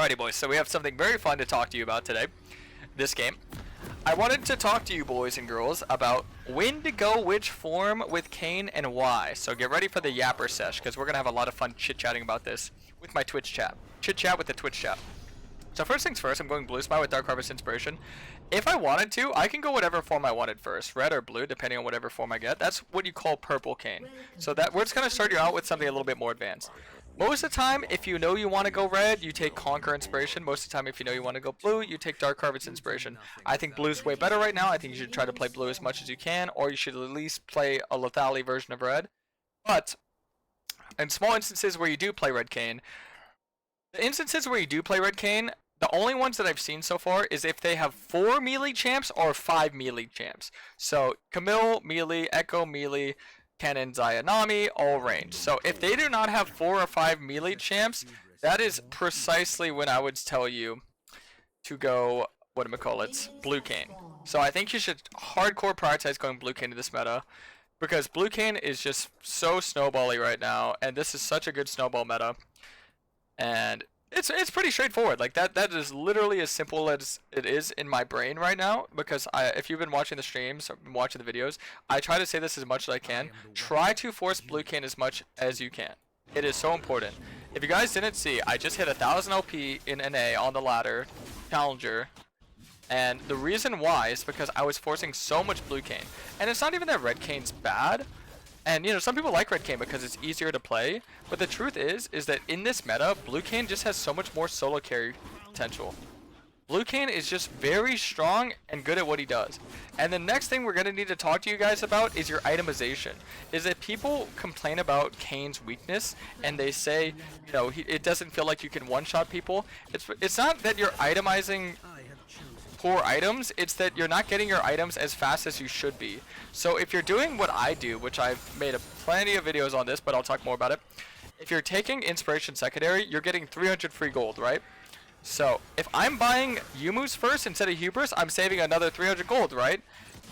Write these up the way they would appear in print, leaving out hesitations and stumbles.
Alrighty boys, so we have something very fun to talk to you about today, this game. I wanted to talk to you boys and girls about when to go which form with Kayn and why. So get ready for the yapper sesh, because we're going to have a lot of fun chit-chatting about this with my Twitch chat. Chit-chat with the Twitch chat. So first things first, I'm going Blue Spy with Dark Harvest Inspiration. If I wanted to, I can go whatever form I wanted first, red or blue, depending on whatever form I get. That's what you call purple Kayn. So that we're just going to start you out with something a little bit more advanced. Most of the time, if you know you want to go red, you take Conquer Inspiration. Most of the time, if you know you want to go blue, you take Dark Harvest Inspiration. I think blue's way better right now. I think you should try to play blue as much as you can, or you should at least play a Lethality version of red. But in small instances where you do play red Kayn, the only ones that I've seen so far is if they have 4 melee champs or 5 melee champs. So Camille, melee, Echo, melee, Cannon, Xayah, Nami, all range. So if they do not have 4 or 5 melee champs, that is precisely when I would tell you to go, blue Kayn. So I think you should hardcore prioritize going blue Kayn to this meta, because blue Kayn is just so snowbally right now, and this is such a good snowball meta. And it's pretty straightforward. Like that is literally as simple as it is in my brain right now, because if you've been watching the streams or been watching the videos, I try to say this as much as I can. Try to force blue Kayn as much as you can. It is so important. If you guys didn't see, I just hit 1000 LP in NA on the ladder challenger, and the reason why is because I was forcing so much blue Kayn. And it's not even that red Kayn's bad. And you know, some people like red Kayn because it's easier to play, but the truth is that in this meta, blue Kayn just has so much more solo carry potential. Blue Kayn is just very strong and good at what he does. And the next thing we're going to need to talk to you guys about is your itemization. Is that people complain about Kayn's weakness and they say, you know, it doesn't feel like you can one-shot people. It's not that you're itemizing poor items, it's that you're not getting your items as fast as you should be. So if you're doing what I do, which I've made plenty of videos on this, but I'll talk more about it. If you're taking Inspiration Secondary, you're getting 300 free gold, right? So if I'm buying Yumu's first instead of Hubris, I'm saving another 300 gold, right?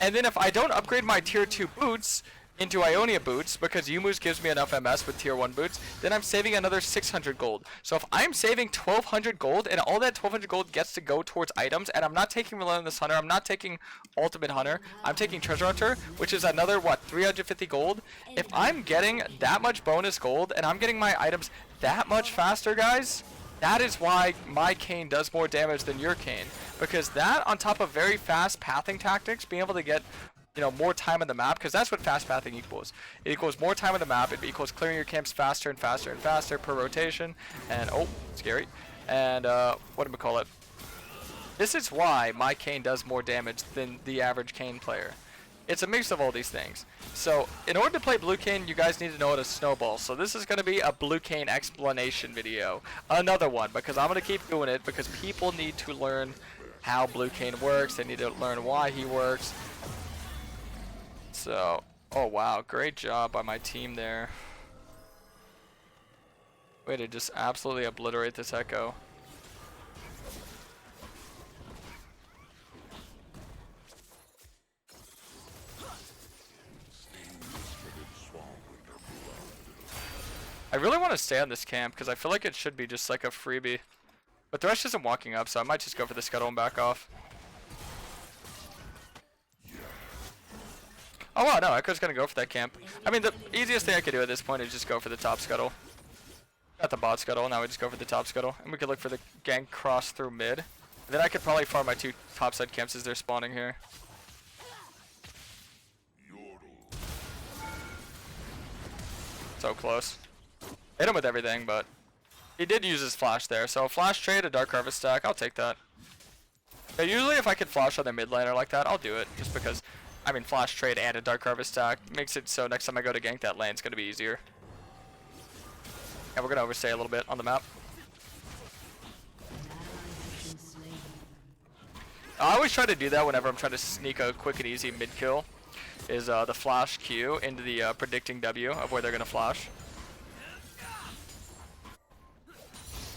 And then if I don't upgrade my tier 2 boots into Ionia boots, because Yumu's gives me enough MS with tier 1 boots, then I'm saving another 600 gold. So if I'm saving 1200 gold, and all that 1200 gold gets to go towards items, and I'm not taking Relentless Hunter, I'm not taking Ultimate Hunter, I'm taking Treasure Hunter, which is another, what, 350 gold? If I'm getting that much bonus gold, and I'm getting my items that much faster, guys, that is why my Kayn does more damage than your Kayn. Because that, on top of very fast pathing tactics, being able to get, you know, more time on the map, because that's what fast pathing equals. It equals more time on the map, it equals clearing your camps faster and faster and faster per rotation, and oh, scary. And this is why my Kayn does more damage than the average Kayn player. It's a mix of all these things. So in order to play blue Kayn, you guys need to know how to snowball. So this is going to be a blue Kayn explanation video, another one, because I'm going to keep doing it because people need to learn how blue Kayn works. They need to learn why he works. So, oh wow, great job by my team there. Way to just absolutely obliterate this Echo. I really want to stay on this camp because I feel like it should be just like a freebie. But Thresh isn't walking up, so I might just go for the scuttle and back off. Oh wow, no, Echo's gonna go for that camp. I mean, the easiest thing I could do at this point is just go for the top scuttle. Got the bot scuttle, now we just go for the top scuttle. And we could look for the gank cross through mid. And then I could probably farm my 2 topside camps as they're spawning here. So close. Hit him with everything, but he did use his flash there. So a flash trade, a Dark Harvest stack, I'll take that. But usually if I could flash on their mid laner like that, I'll do it. Just because, I mean, flash trade and a Dark Harvest stack makes it so next time I go to gank that lane, it's going to be easier. And we're going to overstay a little bit on the map. I always try to do that whenever I'm trying to sneak a quick and easy mid kill. Is the flash Q into the predicting W of where they're going to flash.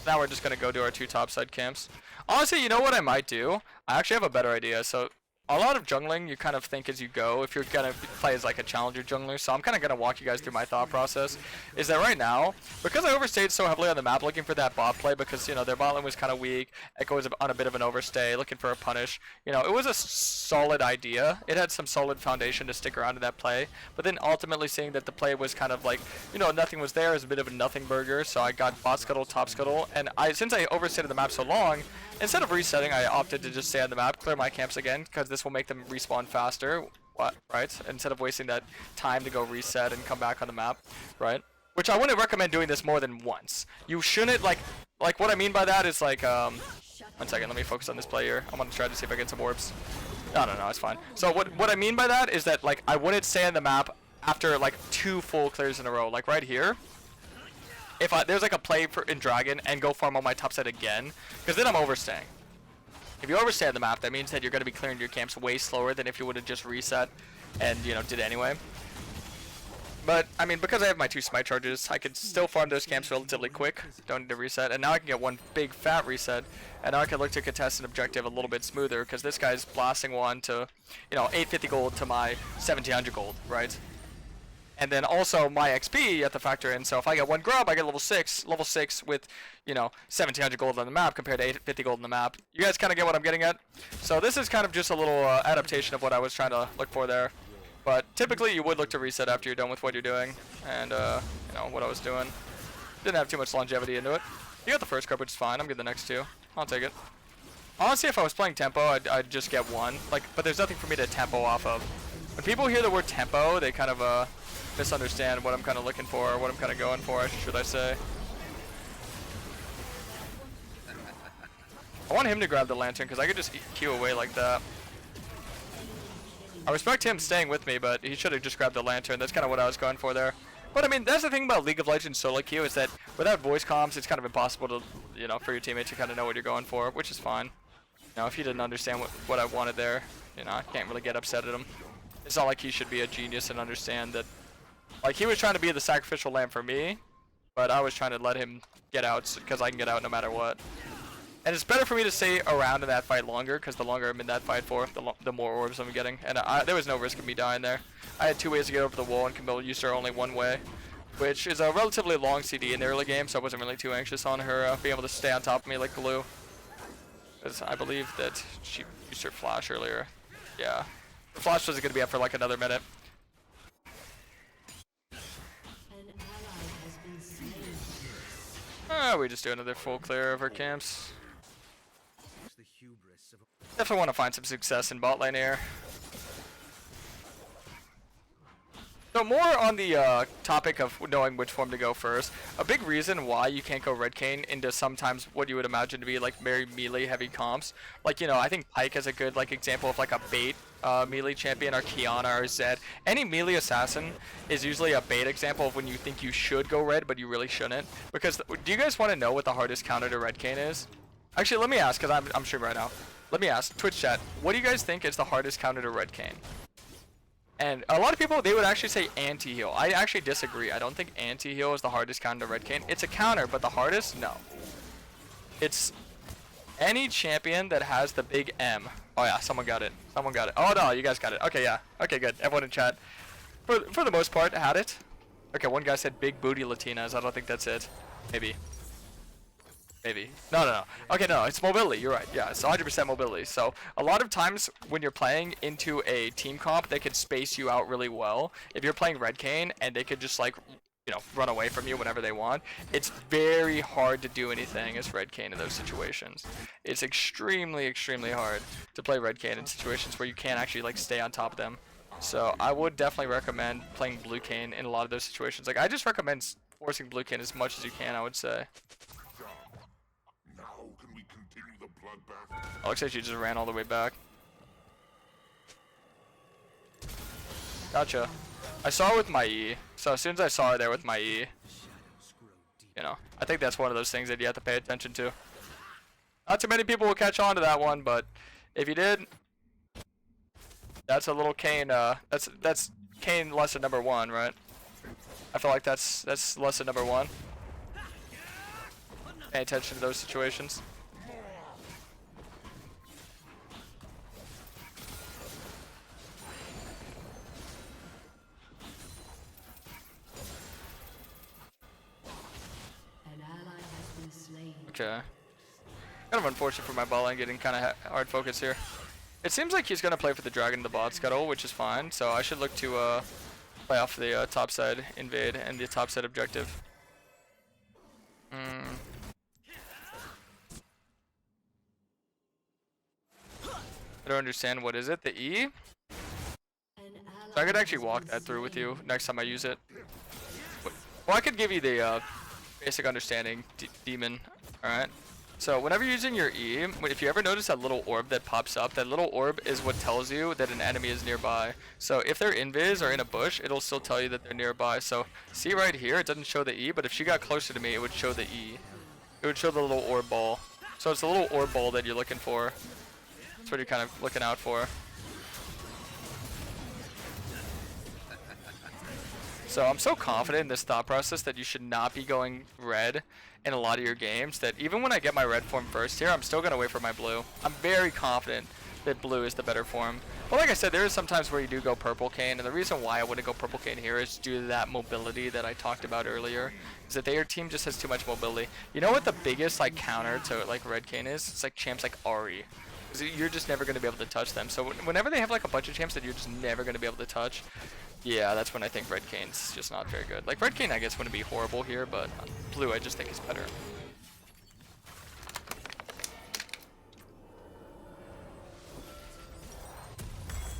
Now we're just going to go to our 2 topside camps. Honestly, you know what I might do? I actually have a better idea. So a lot of jungling you kind of think as you go if you're gonna play as like a challenger jungler. So I'm kind of gonna walk you guys through my thought process. Is that right now, because I overstayed so heavily on the map looking for that bot play, because you know their bot lane was kind of weak, Echo was on a bit of an overstay, looking for a punish. You know, it was a solid idea. It had some solid foundation to stick around in that play. But then ultimately seeing that the play was kind of like, you know, nothing was there, it was a bit of a nothing burger. So I got bot scuttle, top scuttle, and since I overstayed the map so long, instead of resetting, I opted to just stay on the map, clear my camps again, because this will make them respawn faster, right? Instead of wasting that time to go reset and come back on the map, right? Which I wouldn't recommend doing this more than once. You shouldn't, like what I mean by that is like, 1 second, let me focus on this play here. I'm gonna try to see if I get some orbs. No, it's fine. So what I mean by that is that, like, I wouldn't stay on the map after, like, 2 full clears in a row. Like, right here, if there's like a play in Dragon and go farm on my top side again, because then I'm overstaying. If you overstay on the map, that means that you're going to be clearing your camps way slower than if you would have just reset and, you know, did it anyway. But, I mean, because I have my 2 smite charges, I can still farm those camps relatively quick. Don't need to reset. And now I can get one big fat reset. And now I can look to contest an objective a little bit smoother, because this guy's blasting one to, you know, 850 gold to my 1700 gold, right? And then also my XP you have to factor in. So if I get 1 grub, I get level 6 with, you know, 1700 gold on the map compared to 850 gold on the map. You guys kind of get what I'm getting at? So this is kind of just a little adaptation of what I was trying to look for there. But typically you would look to reset after you're done with what you're doing. And, you know, what I was doing. Didn't have too much longevity into it. You got the first grub, which is fine. I'm good the next 2. I'll take it. Honestly, if I was playing tempo, I'd just get 1. Like, but there's nothing for me to tempo off of. When people hear the word tempo, they kind of, misunderstand what I'm kind of looking for, or what I'm kind of going for, should I say. I want him to grab the lantern, because I could just Q away like that. I respect him staying with me, but he should have just grabbed the lantern. That's kind of what I was going for there. But I mean, that's the thing about League of Legends solo queue, is that without voice comms, it's kind of impossible to, you know, for your teammates to kind of know what you're going for, which is fine. You know, if he didn't understand what I wanted there, you know, I can't really get upset at him. It's not like he should be a genius and understand that. Like, he was trying to be the sacrificial lamb for me, but I was trying to let him get out because I can get out no matter what. And it's better for me to stay around in that fight longer, because the longer I'm in that fight for, the more orbs I'm getting. And there was no risk of me dying there. I had 2 ways to get over the wall, and Camille used her only 1 way, which is a relatively long CD in the early game, so I wasn't really too anxious on her being able to stay on top of me like glue. Because I believe that she used her flash earlier. Yeah. The flash wasn't going to be up for like another minute. We just do another full clear of our camps. Definitely want to find some success in bot lane here. So more on the topic of knowing which form to go first. A big reason why you can't go red Kayn into sometimes what you would imagine to be like very melee heavy comps. Like, you know, I think Pyke is a good like example of like a bait melee champion, or Kiana or Zed. Any melee assassin is usually a bait example of when you think you should go red but you really shouldn't. Because do you guys want to know what the hardest counter to red Kayn is? Actually, let me ask, because I'm streaming right now. Let me ask, Twitch chat, what do you guys think is the hardest counter to red Kayn? And a lot of people, they would actually say anti-heal. I actually disagree. I don't think anti-heal is the hardest counter to red Kayn. It's a counter, but the hardest, no. It's any champion that has the big M. Oh yeah, someone got it. Someone got it. Oh no, you guys got it. Okay, yeah. Okay, good. Everyone in chat, for the most part, had it. Okay, one guy said big booty Latinas. I don't think that's it. Maybe. Maybe. No. Okay, no, it's mobility. You're right. Yeah, it's 100% mobility. So a lot of times when you're playing into a team comp, they could space you out really well. If you're playing red Kayn and they could just like, you know, run away from you whenever they want, it's very hard to do anything as red Kayn in those situations. It's extremely, extremely hard to play red Kayn in situations where you can't actually like stay on top of them. So I would definitely recommend playing blue Kayn in a lot of those situations. Like, I just recommend forcing blue Kayn as much as you can, I would say. Oh, looks like she just ran all the way back. Gotcha. I saw her with my E. So as soon as I saw her there with my E, you know, I think that's one of those things that you have to pay attention to. Not too many people will catch on to that one, but if you did, that's a little Kayn. That's Kayn lesson number 1, right? I feel like that's lesson number 1. Pay attention to those situations. Kind of unfortunate for my bot lane getting kind of hard focus here. It seems like he's going to play for the dragon in the bot scuttle, which is fine. So I should look to play off the top side invade and the top side objective. I don't understand. What is it? The E? So I could actually walk that through with you next time I use it. Well, I could give you the basic understanding, demon. Alright. So whenever you're using your E, if you ever notice that little orb that pops up, that little orb is what tells you that an enemy is nearby. So if they're invis or in a bush, it'll still tell you that they're nearby. So see right here, it doesn't show the E, but if she got closer to me, it would show the E. It would show the little orb ball. So it's the little orb ball that you're looking for. That's what you're kind of looking out for. So I'm so confident in this thought process that you should not be going red in a lot of your games, that even when I get my red form first here, I'm still going to wait for my blue. I'm very confident that blue is the better form. But like I said, there is sometimes where you do go purple Kayn, and the reason why I wouldn't go purple Kayn here is due to that mobility that I talked about earlier, is that their team just has too much mobility. You know what the biggest like counter to like red Kayn is? It's like champs like Ahri. You're just never going to be able to touch them. So whenever they have like a bunch of champs that you're just never going to be able to touch, yeah, that's when I think red Kayn's just not very good. Like red Kayn I guess wouldn't be horrible here, but blue I just think is better.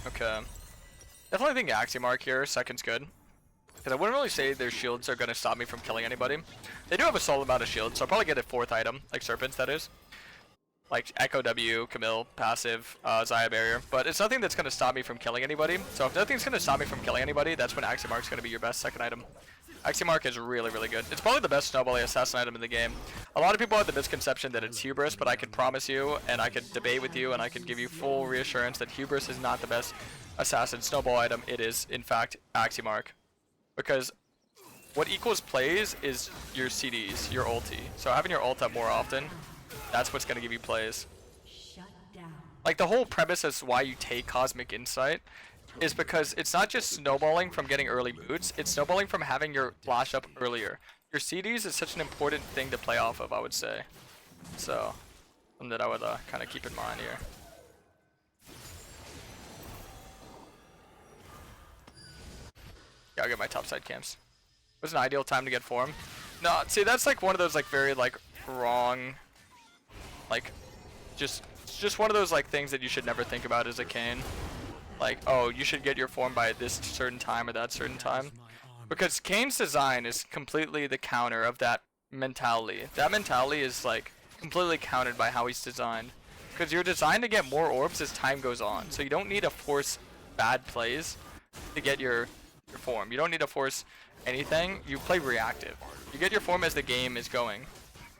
Okay. Definitely think Axiom here, second's good. Because I wouldn't really say their shields are going to stop me from killing anybody. They do have a solid amount of shields, so I'll probably get a fourth item, like Serpents that is. Like Echo W, Camille, passive, Xayah barrier. But it's nothing that's going to stop me from killing anybody. So if nothing's going to stop me from killing anybody, that's when Axiom is going to be your best second item. Axiom is really, really good. It's probably the best snowballing assassin item in the game. A lot of people have the misconception that it's Hubris, but I can promise you, and I could debate with you, and I could give you full reassurance that Hubris is not the best assassin snowball item. It is, in fact, Axiom. Because what equals plays is your CDs, your ulti. So having your ult up more often, that's what's going to give you plays. Like the whole premise as why you take Cosmic Insight is because it's not just snowballing from getting early boots, it's snowballing from having your flash up earlier. Your CDs is such an important thing to play off of, I would say. So, something that I would kind of keep in mind here. Yeah, I'll get my topside camps. Was an ideal time to get form. No, see that's like one of those like very like wrong, like just one of those like things that you should never think about as a Kayn. Like, oh, you should get your form by this certain time or that certain time. Because Kayn's design is completely the counter of that mentality. That mentality is like completely countered by how he's designed. Because you're designed to get more orbs as time goes on. So you don't need to force bad plays to get your form. You don't need to force anything. You play reactive. You get your form as the game is going.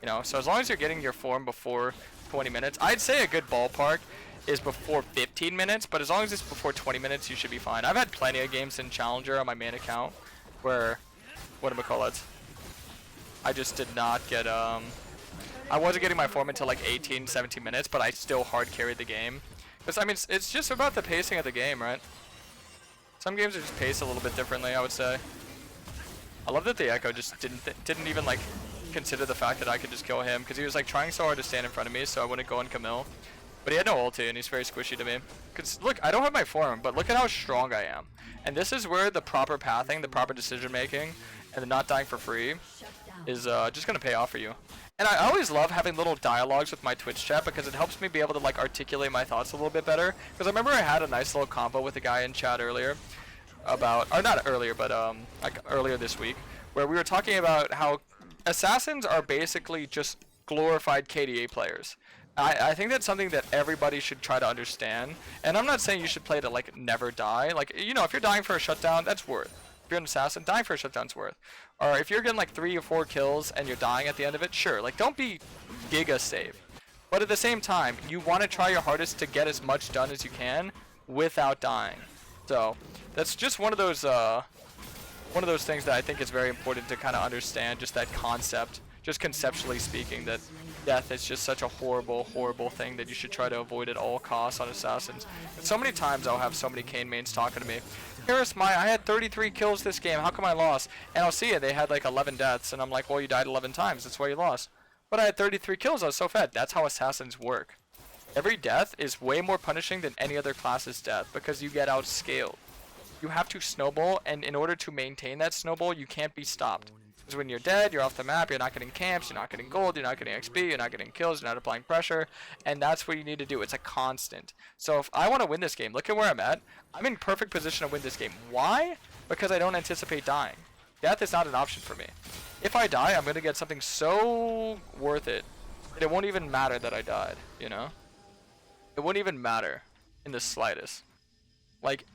You know, so as long as you're getting your form before 20 minutes, I'd say a good ballpark is before 15 minutes, but as long as it's before 20 minutes, you should be fine. I've had plenty of games in Challenger on my main account where, whatchamacallit, I just did not get, I wasn't getting my form until like 18, 17 minutes, but I still hard carried the game. Because, I mean, it's just about the pacing of the game, right? Some games are just paced a little bit differently, I would say. I love that the Echo just didn't even, like, consider the fact that I could just kill him, because he was, like, trying so hard to stand in front of me, so I wouldn't go on Camille. But he had no ulti, and he's very squishy to me. Because, look, I don't have my form, but look at how strong I am. And this is where the proper pathing, the proper decision-making, and the not dying for free is just going to pay off for you. And I always love having little dialogues with my Twitch chat, because it helps me be able to, like, articulate my thoughts a little bit better. Because I remember I had a nice little combo with a guy in chat earlier about, or not earlier, but like earlier this week, where we were talking about how assassins are basically just glorified KDA players. I think that's something that everybody should try to understand. And I'm not saying you should play to like never die. Like, you know, if you're dying for a shutdown, that's worth. If you're an assassin, dying for a shutdown's worth. Or if you're getting like 3 or 4 kills and you're dying at the end of it, sure. Like, don't be giga safe. But at the same time, you want to try your hardest to get as much done as you can without dying. So that's just one of those things that I think is very important to kind of understand, just that concept, just conceptually speaking, that death is just such a horrible, horrible thing that you should try to avoid at all costs on assassins. And so many times I'll have so many Kayn mains talking to me, Karasmai, I had 33 kills this game, how come I lost? And I'll see it, they had like 11 deaths, and I'm like, well, you died 11 times, that's why you lost. but I had 33 kills. I was so fed. That's how assassins work. Every death is way more punishing than any other class's death because you get outscaled. You have to snowball, and in order to maintain that snowball, you can't be stopped. Because when you're dead, you're off the map, you're not getting camps, you're not getting gold, you're not getting XP, you're not getting kills, you're not applying pressure, and that's what you need to do. It's a constant. So if I want to win this game, look at where I'm at. I'm in perfect position to win this game. Why? Because I don't anticipate dying. Death is not an option for me. If I die, I'm going to get something so worth it that it won't even matter that I died, you know? It wouldn't even matter in the slightest. Like,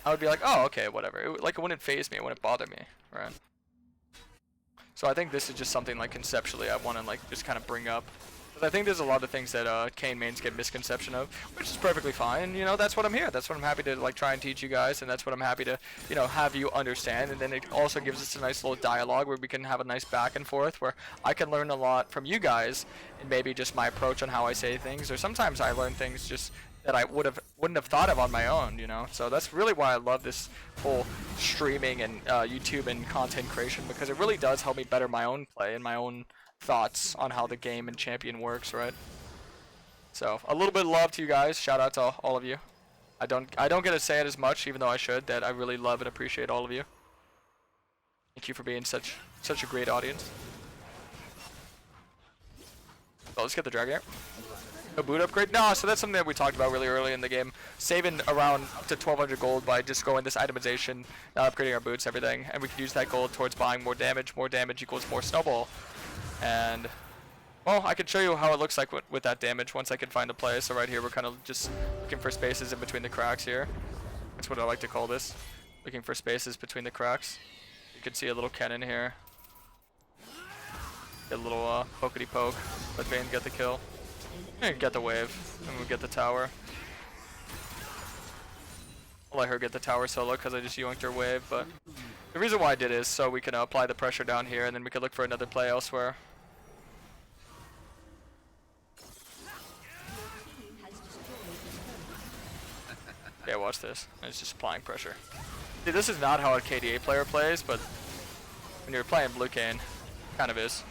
I would be like, oh, okay, whatever. It wouldn't faze me, it wouldn't bother me, right? So I think this is just something like conceptually I want to like just kind of bring up. Because I think there's a lot of things that Kayn mains get misconception of, which is perfectly fine. You know, that's what I'm here. That's what I'm happy to like try and teach you guys, and that's what I'm happy to, you know, have you understand. And then it also gives us a nice little dialogue where we can have a nice back and forth where I can learn a lot from you guys and maybe just my approach on how I say things, or sometimes I learn things just that I wouldn't have thought of on my own, you know. So that's really why I love this whole streaming and YouTube and content creation, because it really does help me better my own play and my own thoughts on how the game and champion works, right? So a little bit of love to you guys. Shout out to all of you. I don't get to say it as much, even though I should, that I really love and appreciate all of you. Thank you for being such a great audience. So let's get the dragon here. A boot upgrade? No, so that's something that we talked about really early in the game. Saving around up to 1200 gold by just going this itemization, upgrading our boots, everything. And we can use that gold towards buying more damage. More damage equals more snowball. And, well, I can show you how it looks like with that damage once I can find a play. So right here, we're kind of just looking for spaces in between the cracks here. That's what I like to call this. Looking for spaces between the cracks. You can see a little cannon here. Get a little pokety poke. Let Vayne get the kill. And get the wave, and we get the tower. I'll let her get the tower solo because I just yoinked her wave, but the reason why I did is so we can apply the pressure down here, and then we can look for another play elsewhere. Yeah, watch this. It's just applying pressure. See, this is not how a KDA player plays, but when you're playing blue Kayn, kind of is.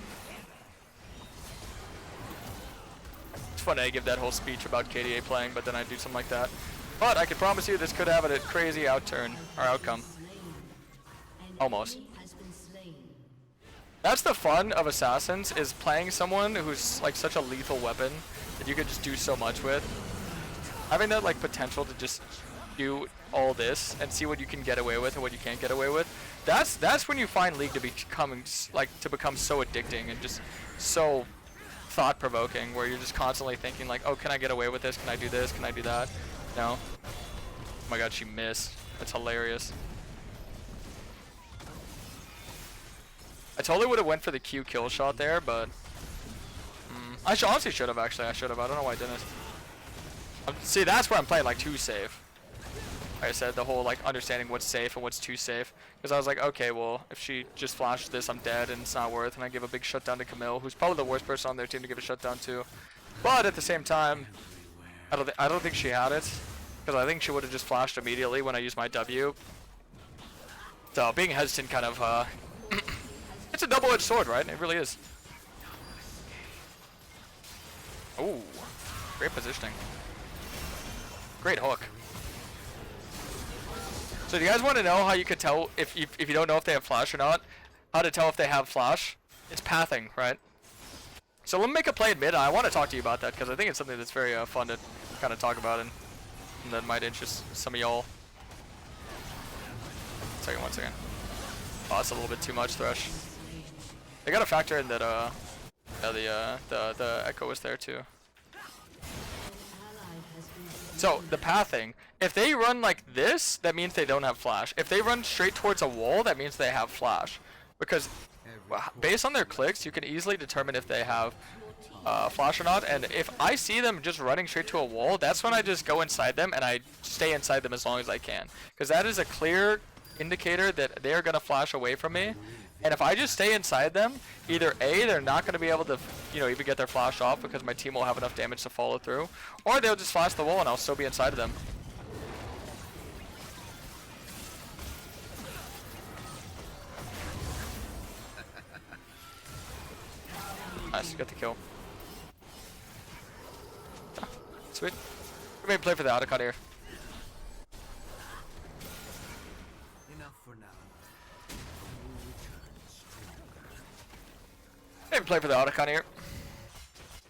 Funny I give that whole speech about KDA playing, but then I do something like that. But I can promise you this could have a crazy outturn or outcome. Almost. That's the fun of assassins, is playing someone who's like such a lethal weapon that you could just do so much with. Having that like potential to just do all this and see what you can get away with and what you can't get away with. That's when you find League to become so addicting and just so thought-provoking, where you're just constantly thinking like, oh, can I get away with this? Can I do this? Can I do that? No. Oh my god, she missed. That's hilarious. I totally would have went for the Q kill shot there, but I honestly should have actually. I should have. I don't know why I didn't. See, that's where I'm playing like too safe. Like I said, the whole like understanding what's safe and what's too safe. Because I was like, okay, well, if she just flashes this, I'm dead and it's not worth. And I give a big shutdown to Camille, who's probably the worst person on their team to give a shutdown to. But at the same time, I don't think she had it, because I think she would have just flashed immediately when I used my W. So being hesitant kind of it's a double-edged sword, right? It really is. Ooh, great positioning. Great hook. So do you guys want to know how you could tell if you don't know if they have flash or not? How to tell if they have flash? It's pathing, right? So let me make a play in mid. I want to talk to you about that because I think it's something that's very fun to kind of talk about and that might interest some of y'all. One second. Oh, that's a little bit too much, Thresh. They gotta factor in that the echo was there too. So the pathing, if they run like this, that means they don't have flash. If they run straight towards a wall, that means they have flash. Because based on their clicks, you can easily determine if they have flash or not. And if I see them just running straight to a wall, that's when I just go inside them and I stay inside them as long as I can. Because that is a clear indicator that they are going to flash away from me. And if I just stay inside them, either A, they're not going to be able to, even get their flash off because my team will have enough damage to follow through, or they'll just flash the wall and I'll still be inside of them. Nice, got the kill. Ah, sweet. We're gonna play for the Otacon here. Maybe play for the Otacon here.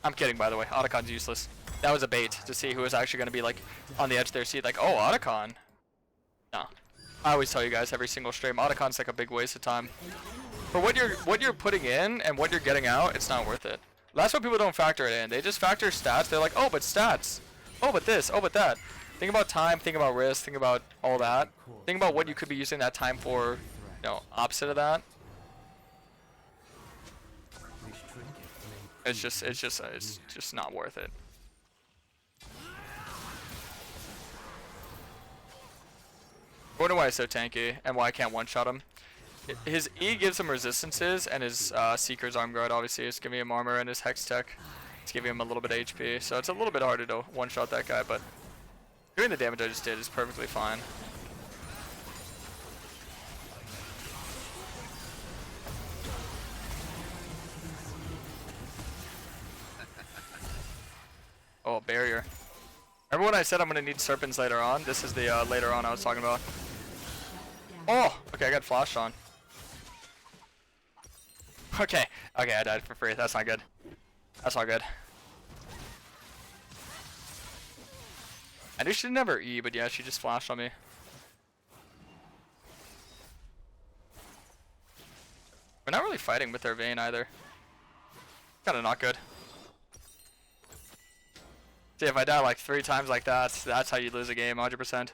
I'm kidding, by the way. Otacon's useless. That was a bait to see who was actually going to be like on the edge of their seat. Like, oh, Otacon. No. I always tell you guys every single stream, Otacon's like a big waste of time. For what you're putting in and what you're getting out, it's not worth it. That's what people don't factor it in. They just factor stats. They're like, oh, but stats. Oh, but this. Oh, but that. Think about time. Think about risk. Think about all that. Think about what you could be using that time for. You know, opposite of that. It's just not worth it. I wonder why he's so tanky and why I can't one-shot him. His E gives him resistances, and his Seeker's Arm Guard obviously is giving him armor, and his Hex Tech is giving him a little bit of HP. So it's a little bit harder to one-shot that guy, but doing the damage I just did is perfectly fine. Oh, barrier. Remember when I said I'm going to need Serpents later on? This is the later on I was talking about. Oh! Okay, I got flashed on. Okay. Okay, I died for free. That's not good. That's not good. I knew she didn't have her E, but yeah, she just flashed on me. We're not really fighting with their Vayne either. Kinda not good. See, if I die like 3 times like that, that's how you lose a game, 100%.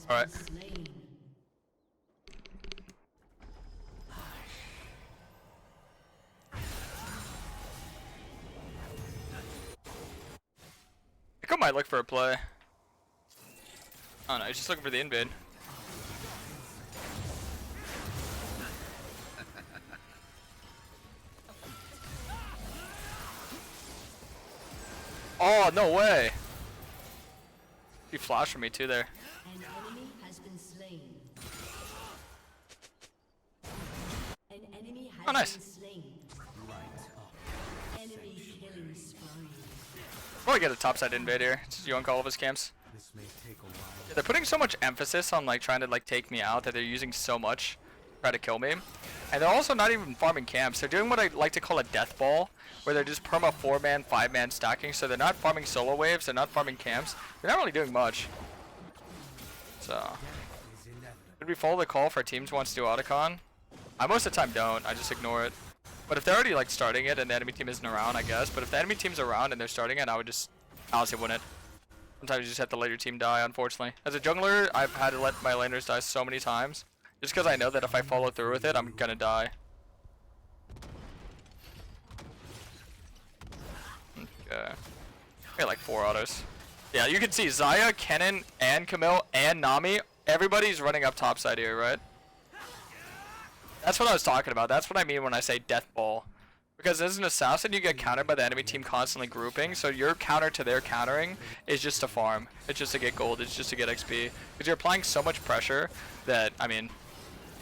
All right. Echo might look for a play. Oh no, he's just looking for the invade. Oh, no way. He flashed for me too there. An enemy has been slain. An enemy has nice. been slain. Enemy killing spree. Probably get a topside invade here. Just yoink all of his camps. Yeah, they're putting so much emphasis on like trying to like take me out that they're using so much to try to kill me. And they're also not even farming camps. They're doing what I like to call a death ball, where they're just perma 4-man, 5-man stacking. So they're not farming solo waves, they're not farming camps. They're not really doing much. So, should we follow the call for teams who wants to do Otacon? I most of the time don't, I just ignore it. But if they're already like starting it and the enemy team isn't around, I guess. But if the enemy team's around and they're starting it, I would just honestly win it. Sometimes you just have to let your team die, unfortunately. As a jungler, I've had to let my laners die so many times. Just because I know that if I follow through with it, I'm gonna die. Okay. We got like 4 autos. Yeah, you can see Xayah, Kayn, and Camille, and Nami. Everybody's running up topside here, right? That's what I was talking about. That's what I mean when I say death ball. Because as an assassin, you get countered by the enemy team constantly grouping, so your counter to their countering is just to farm. It's just to get gold, it's just to get XP. Because you're applying so much pressure that, I mean,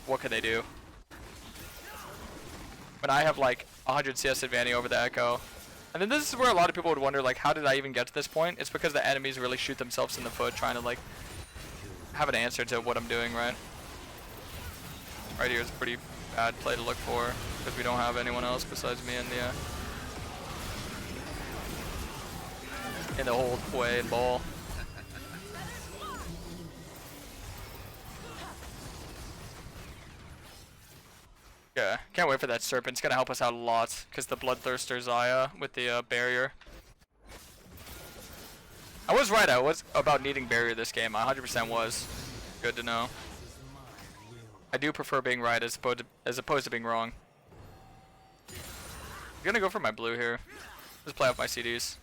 what can they do? When I have like 100 CS advantage over the Echo. And then this is where a lot of people would wonder, like, how did I even get to this point? It's because the enemies really shoot themselves in the foot trying to, like, have an answer to what I'm doing, right? Right here is a pretty bad play to look for, because we don't have anyone else besides me in the hold way and ball. Yeah, can't wait for that Serpent. It's gonna help us out a lot, because the Bloodthirster Xayah with the barrier. I was right, I was about needing barrier this game. I 100% was. Good to know. I do prefer being right as opposed to being wrong. I'm gonna go for my blue here. Just play off my CDs.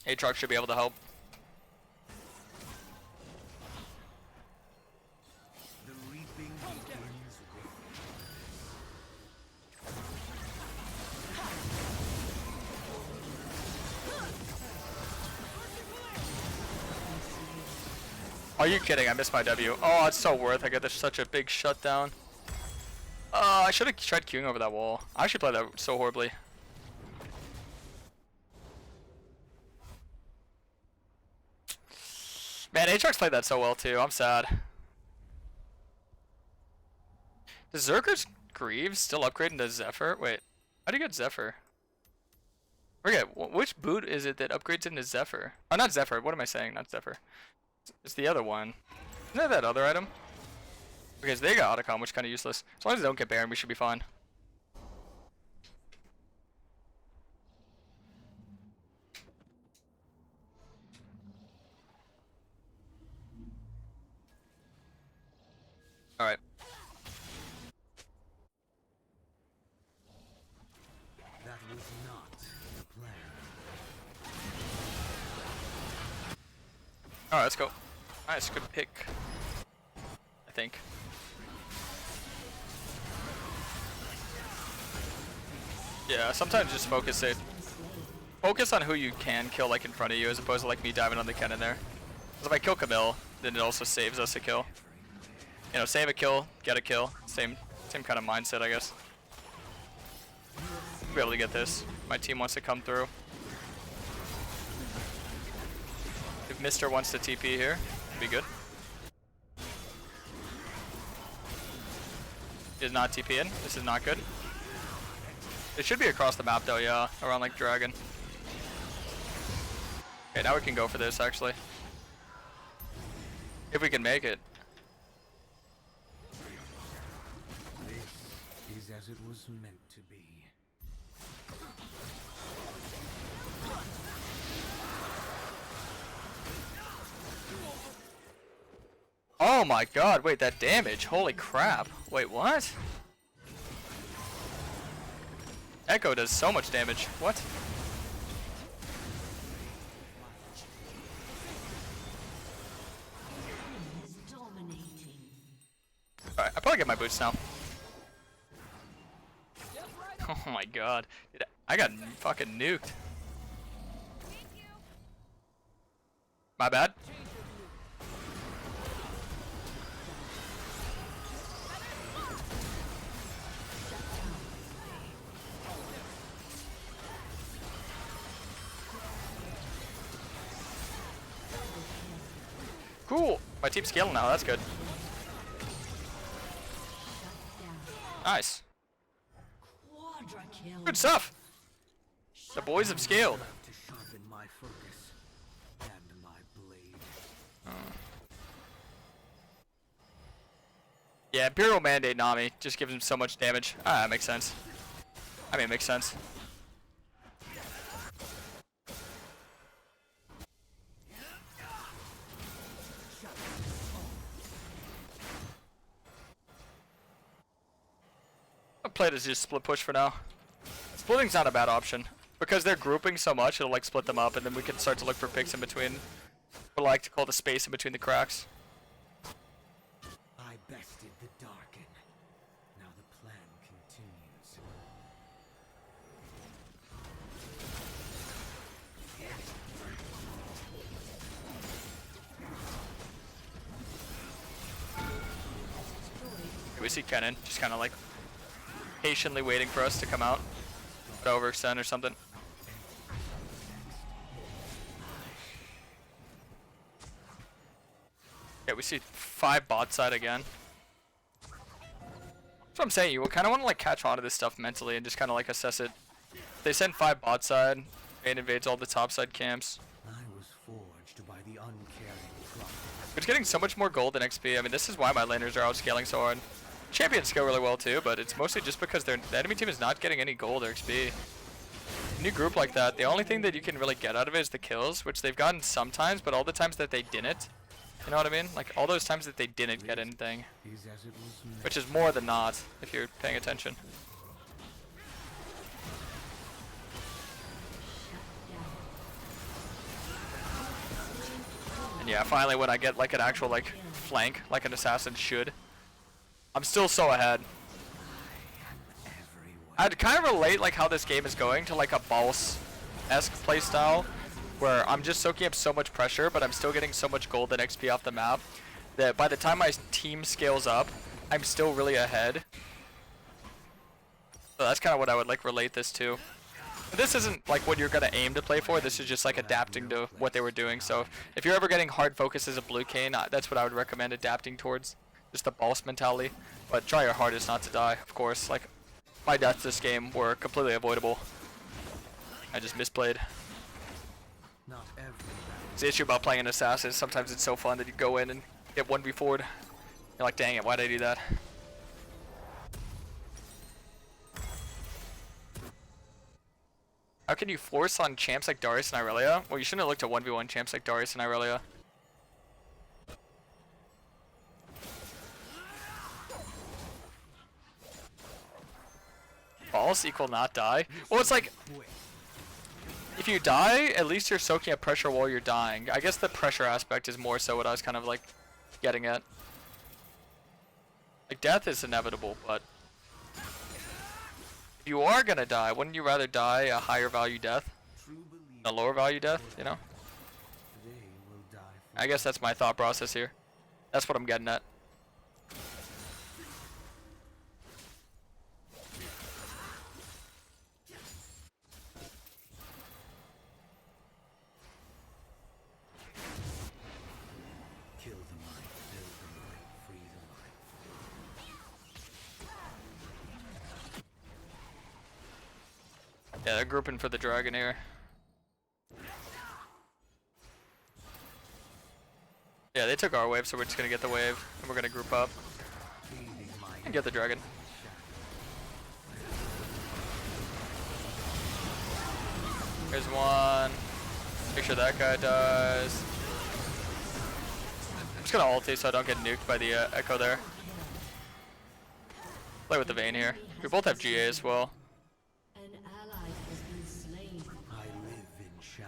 Aatrox should be able to help. Are you kidding? I missed my W. Oh, it's so worth. I get such a big shutdown. I should have tried queuing over that wall. I actually played that so horribly. Man, Aatrox played that so well too. I'm sad. Does Zerker's Greaves still upgrade into Zephyr? Wait, how do you get Zephyr? Forget, which boot is it that upgrades into Zephyr? Oh, not Zephyr. What am I saying? Not Zephyr. It's the other one. Isn't that other item? Because they got Autocom, which is kind of useless. As long as they don't get Baron, we should be fine. Alright. That was not the plan. Alright, let's go. Nice, good pick. I think. Yeah, sometimes just focus it. Focus on who you can kill like in front of you as opposed to like me diving on the Kayn in there. Because if I kill Camille, then it also saves us a kill. You know, save a kill, get a kill. Same kind of mindset, I guess. We'll be able to get this. My team wants to come through. If Mister wants to TP here, it'd be good. He is not TP in. This is not good. It should be across the map though, yeah. Around like Dragon. Okay, now we can go for this actually. If we can make it. This is as it was meant to be. Oh my god, wait, that damage. Holy crap. Wait, what? Echo does so much damage. What? Dominating. Alright, I probably get my boots now. Oh my god. Dude, I got fucking nuked. My bad. Cool. My team's scaling now. That's good. Nice. Quadra kill. Good stuff. The boys have scaled. To sharpen my focus and my blade. Yeah, Imperial Mandate Nami just gives him so much damage. Ah, that makes sense. I mean, it makes sense. I'll play it as just split push for now. Splitting's not a bad option. Because they're grouping so much, it'll like split them up and then we can start to look for picks in between. What I like to call the space in between the cracks. I bested the Darken. Now the plan continues. We see Kayn just kind of like patiently waiting for us to come out. To overextend or something. Yeah, we see 5 bot side again. That's what I'm saying. You kind of want to like catch on to this stuff mentally and just kind of like assess it. They send 5 bot side. Kayn invades all the top side camps. I was forged by the uncaring prophet. It's getting so much more gold than XP. I mean, this is why my laners are outscaling so hard. Champions scale really well too, but it's mostly just because the enemy team is not getting any gold or XP. When you group like that, the only thing that you can really get out of it is the kills, which they've gotten sometimes, but all the times that they didn't, you know what I mean? Like all those times that they didn't get anything, Is as it was meant. which is more than not if you're paying attention. And yeah, finally when I get like an actual like flank, like an assassin should, I'm still so ahead. I'd kind of relate like how this game is going to like a Boss-esque playstyle, where I'm just soaking up so much pressure, but I'm still getting so much gold and XP off the map that by the time my team scales up, I'm still really ahead. So that's kind of what I would like relate this to. But this isn't like what you're gonna aim to play for. This is just like adapting to what they were doing. So if you're ever getting hard focus as a blue Kayn, that's what I would recommend adapting towards. Just the boss mentality. But try your hardest not to die, of course. Like my deaths this game were completely avoidable. I just misplayed. Not every It's the issue about playing an assassin. Sometimes it's so fun that you go in and get 1v4'd. You're like, dang it, why'd I do that? How can you force on champs like Darius and Irelia? Well, you shouldn't have looked at 1v1 champs like Darius and Irelia. False equal not die? Well, it's like, if you die, at least you're soaking up pressure while you're dying. I guess the pressure aspect is more so what I was kind of like getting at. Like, death is inevitable, but if you are gonna die, wouldn't you rather die a higher value death true than a believer lower value death, you know? they will die for I guess that's my thought process here. That's what I'm getting at. kill the mind, build the mind, free the mind. Yeah, they're grouping for the dragon here. Yeah, they took our wave, so we're just gonna get the wave, and we're gonna group up Leading my and get the dragon. Here's one. Make sure that guy dies. I'm just gonna ulti so I don't get nuked by the echo there. Play with the Vayne here. We both have GA as well. An ally has been slain. I live in shadow.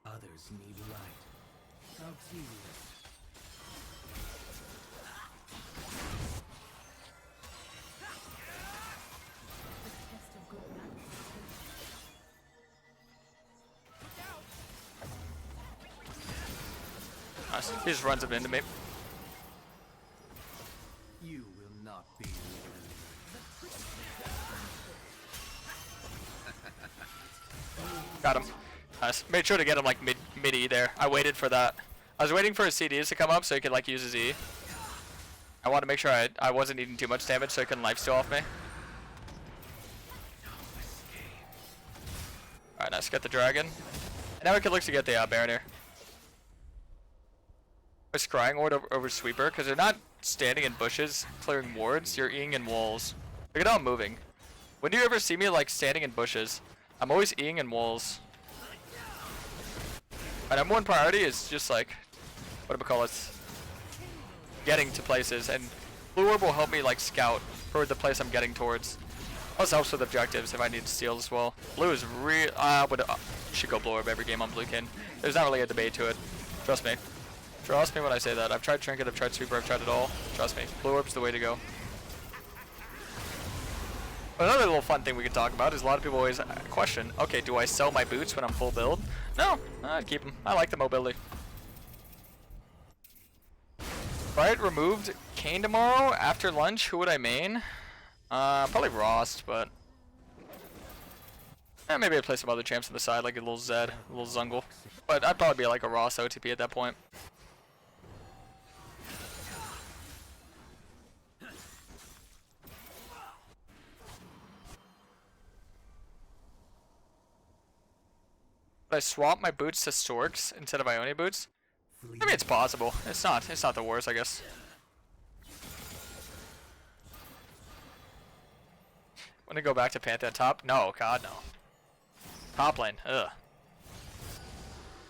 Others need light. How tedious. Nice. He just runs up into me. You will not be remembered. Got him. Nice. Made sure to get him like mid-E there. I waited for that. I was waiting for his CDs to come up so he could like use his E. I wanted to make sure I wasn't eating too much damage so he couldn't lifesteal off me. Alright, nice. Get the dragon. And now we can look to get the Baron here. A scrying ward over sweeper because they're not standing in bushes clearing wards. You're eing in walls. Look at how I'm moving. When do you ever see me like standing in bushes? I'm always eing in walls. My number one priority is just like, what do we call it? Getting to places, and blue orb will help me like scout for the place I'm getting towards. Also helps with objectives if I need to steal as well. Blue is real. Should go blue orb every game on blue Kayn. There's not really a debate to it. Trust me. Trust me when I say that. I've tried trinket, I've tried sweeper, I've tried it all. Trust me. Blue orb's the way to go. Another little fun thing we could talk about is a lot of people always question, okay, do I sell my boots when I'm full build? No, I'd keep them. I like the mobility. If I had removed Kayn tomorrow after lunch, who would I main? Probably Rost, but maybe I'd play some other champs on the side, like a little Zed, a little Zungle. But I'd probably be like a Rost OTP at that point. But I swap my boots to Storks instead of Ione boots. I mean, it's possible. It's not the worst, I guess. Want to go back to Pantheon top? No, God no. Top lane, ugh.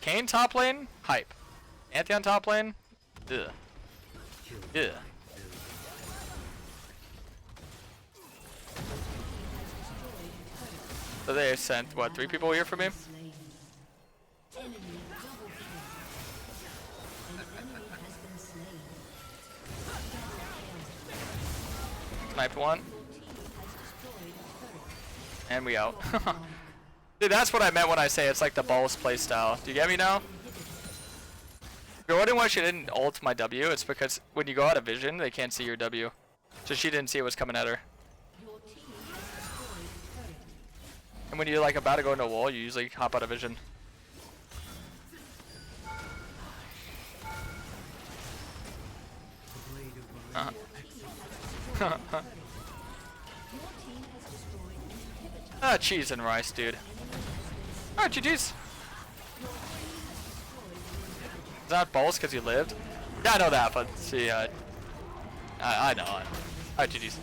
Kayn top lane, hype. Pantheon top lane, ugh. Ugh. So they sent what, 3 people here for me? Slain. Enemy double kill. An enemy has been slain. Snipe one. Your team has destroyed a turret. And we out. Dude, that's what I meant when I say it's like the Balls playstyle. Do you get me now? If you're wondering why she didn't ult my W, it's because when you go out of vision, they can't see your W. So she didn't see it was coming at her. Your team has destroyed a turret. And when you're like about to go into a wall, you usually hop out of vision. The blade of Uh-huh. Your team has destroyed an inhibitor. Ah, cheese and rice, dude. Ah, GG's. Is that balls because you lived? Yeah, I know that, but see, I know it. Alright, GG's.